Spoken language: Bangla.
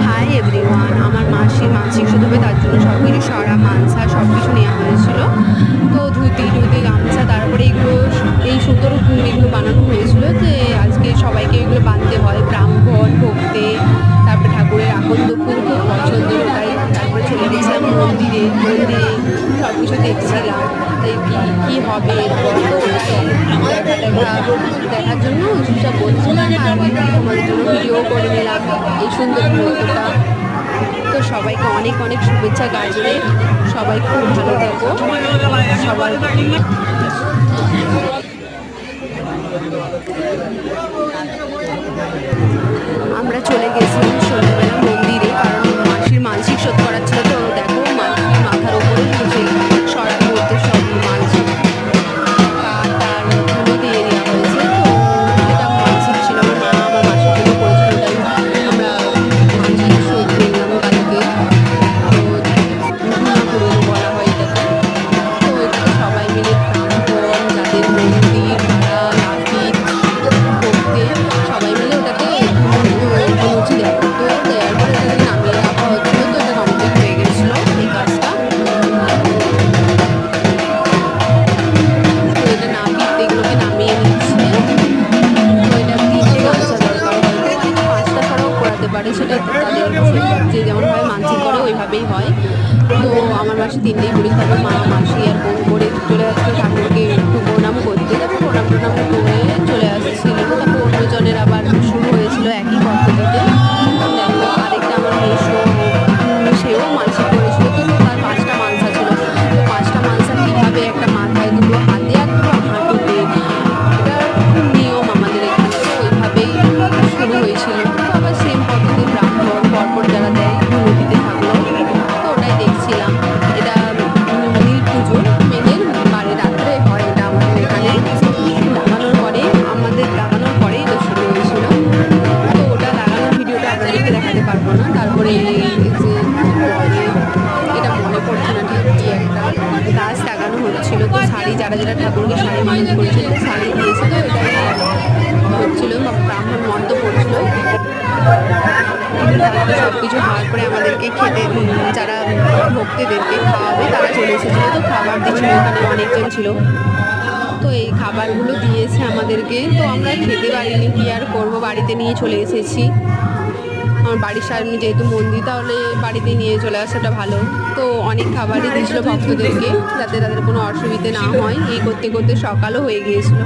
হাই এভরিওয়ান, আমার মাসির মানসিক শুধু হবে, তার জন্য সব কিছু সরা মানসা সব কিছু নেওয়া হয়েছিল। তো ধুতি গামছা, তারপরে এই সুন্দর এগুলো বানানো হয়েছিল যে আজকে সবাইকে এগুলো বাঁধতে হয়, ব্রাহ্মণ ভক্তে। তারপরে ঠাকুরের আকন্দ ফুল খুব পছন্দের, ওটাই। তারপরে চলে গেছিলাম মন্দিরে সব কিছু দেখছিলাম কী হবে এরপর। তো দেখার জন্য সব বলছিলাম, আর তোমাদের জন্য ভিডিও করে নিলাম এই সুন্দর মুহূর্তটা। তো সবাইকে অনেক অনেক শুভেচ্ছা গাজরে, সবাই খুব ভালো থাকো সবাই। আমরা চলে গেছিলাম সন্ধ্যাবেলা মন্দিরে, কারণ মাসির মানসিক শোধ করার ছিল। তো দেখো মাসির মাথার উপরে সরার মধ্যে সব মানসিক তার ধুলো দিয়ে দেওয়া হয়েছে। তো এটা মানসিক ছিল, আমার মা আমার মাসির জন্য করেছিল, তাই আমরা মানসিক শোধ নিলাম কালকে। তো ধুনা পুরনো বলা হয় এটাকে। তো এটাকে সবাই মিলে ব্রাহ্মণ, যাদের মন্দির, নাপিত, ভক্তি, সবাই মিলে ওটাকে মুছে দেওয়া হতো। দেওয়ার পরে এটাকে নামিয়ে রাখা হচ্ছিল। তো এটা কমপ্লিট হয়ে গেছিলো এই কাজটা। তো এটা নাপিত এগুলোকে নামিয়ে নিচ্ছে। তো এটা 3টে গামছা দরকার হয়, তো অনেকে 5টা ছাড়াও করাতে পারে, সেটা তাদের যে যেমনভাবে মানসিক করে ওইভাবেই হয়। তো আমার মাসে 3টেই পড়ি, তারপর মা মাসি আর বোন করে চলে আসতো ঠাকুরকে একটু প্রণাম করতে। তারপর প্রণাম করে চলে আসছিল। তারপর অন্যজনের আবার শুরু হয়েছিল একই পদ্ধতিতে। দেখো আরেকটা আমার মেশো, সেও মানসিক করেছিল। তো তার 5টা মানসা ছিল। তো 5টা মানসা কীভাবে একটা মাথায়, দুটো হাতে আর দুটো হাঁটুতে, এটা নিয়ম আমাদের এখানে। তো ওইভাবেই শুরু হয়েছিল। তো আবার সেম পদ্ধতি ব্রাহ্মণ পরপর যারা দেয় ধুলো দিতে থাকলো। তো ওটাই দেখছিলাম। এটা নীল পুজো মেনের বাড়ি রাত্রে হয় এটা আমাদের এখানে। লাগানোর পরে এটা শুরু হয়েছিল। তো ওটা লাগানোর ভিডিওটা আপনাদেরকে দেখাতে পারবো না। তারপরে এটা মনে পড়ছে না ঠিক কি একটা গাছ লাগানো হচ্ছিল। তো শাড়ি, যারা ঠাকুরকে শাড়ি মানুষ করেছিল শাড়ি দিয়েছিল, এটাই হচ্ছিল। ব্রাহ্মণ মন্ত্র পড়ছিল। তারপরে সব কিছু হওয়ার পরে আমাদেরকে খেতে, যারা ভক্তদেরকে খাওয়াবে তারা চলে এসেছিলো। তো খাবার দিচ্ছিল, ওখানে অনেকজন ছিল। তো এই খাবারগুলো দিয়েছে আমাদেরকে। তো আমরা খেতে পারিনি, কি আর করবো, বাড়িতে নিয়ে চলে এসেছি। আমার বাড়ির সামনে যেহেতু মন্দির, তাহলে বাড়িতে নিয়ে চলে আসাটা ভালো। তো অনেক খাবারই দিয়েছিলো ভক্তদেরকে, যাতে তাদের কোনো অসুবিধে না হয়। এই করতে করতে সকালও হয়ে গিয়েছিলো।